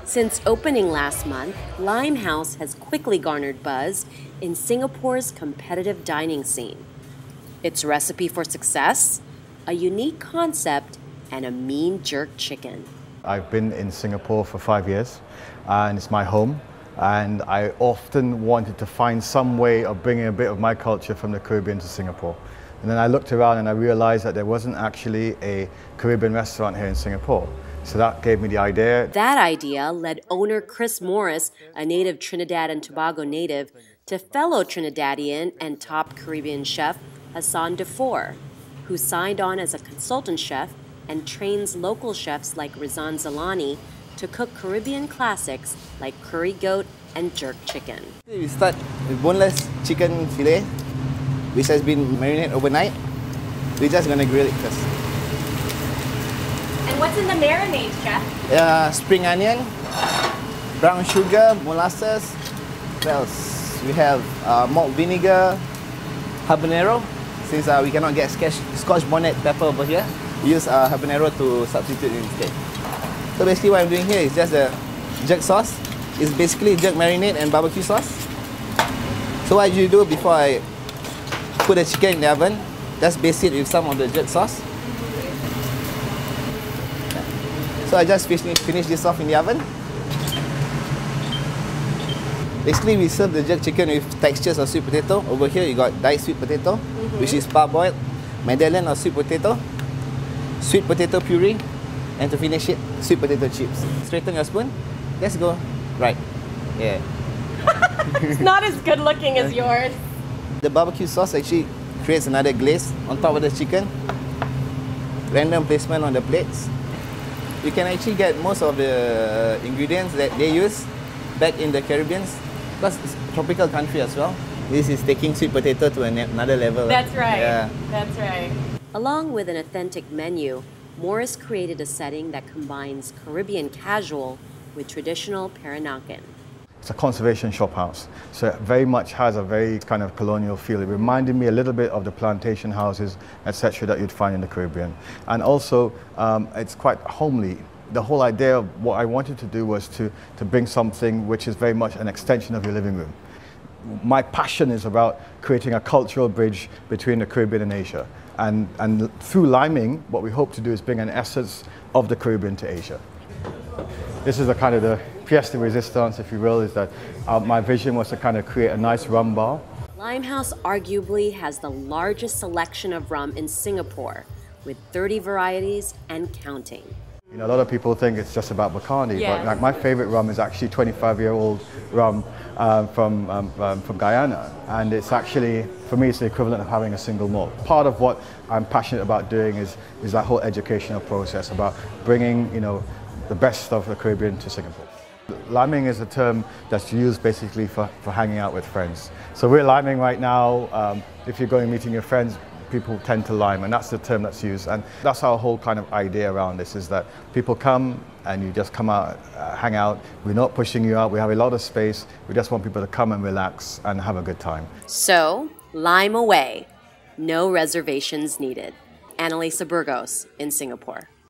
Since opening last month, Limehouse has quickly garnered buzz in Singapore's competitive dining scene. Its recipe for success? A unique concept and a mean jerk chicken. I've been in Singapore for 5 years and it's my home, and I often wanted to find some way of bringing a bit of my culture from the Caribbean to Singapore. And then I looked around and I realized that there wasn't actually a Caribbean restaurant here in Singapore. So that gave me the idea. That idea led owner Chris Morris, a native Trinidad and Tobago native, to fellow Trinidadian and top Caribbean chef Hassan Dufour, who signed on as a consultant chef and trains local chefs like Rizan Zalani to cook Caribbean classics like curry goat and jerk chicken. We start with boneless chicken fillet, which has been marinated overnight. We're just going to grill it first. And what's in the marinade, chef? Spring onion, brown sugar, molasses. What else? We have malt vinegar, habanero. Since we cannot get Scotch bonnet pepper over here, we use habanero to substitute instead. So basically what I'm doing here is just a jerk sauce. It's basically jerk marinade and barbecue sauce. So what you do before I put the chicken in the oven, just baste it with some of the jerk sauce. So I just finish this off in the oven. Basically, we serve the jerk chicken with textures of sweet potato. Over here, you got diced sweet potato, which is parboiled, medallion of sweet potato puree, and to finish it, sweet potato chips. Straighten your spoon. Let's go. Right. Yeah. It's not as good looking as yours. The barbecue sauce actually creates another glaze on top of the chicken. Random placement on the plates. You can actually get most of the ingredients that they use back in the Caribbean, because it's a tropical country as well. This is taking sweet potato to another level. That's right. Yeah. That's right. Along with an authentic menu, Morris created a setting that combines Caribbean casual with traditional Peranakan. It's a conservation shop house, so it very much has a very kind of colonial feel. It reminded me a little bit of the plantation houses, etc., that you'd find in the Caribbean. And also, it's quite homely. The whole idea of what I wanted to do was to bring something which is very much an extension of your living room. My passion is about creating a cultural bridge between the Caribbean and Asia. And through liming, what we hope to do is bring an essence of the Caribbean to Asia. This is a kind of the pièce de résistance, if you will, is that my vision was to kind of create a nice rum bar. Limehouse arguably has the largest selection of rum in Singapore, with 30 varieties and counting. You know, a lot of people think it's just about Bacardi, Yes. but like, my favorite rum is actually 25-year-old rum from Guyana, and it's actually, for me, it's the equivalent of having a single malt. Part of what I'm passionate about doing is that whole educational process about bringing, you know, the best of the Caribbean to Singapore. Liming is a term that's used basically for hanging out with friends. So we're liming right now. If you're going meeting your friends, people tend to lime, and that's the term that's used. And that's our whole kind of idea around this, is that people come and you just come out, hang out. We're not pushing you out. We have a lot of space. We just want people to come and relax and have a good time. So, lime away. No reservations needed. Annalisa Burgos in Singapore.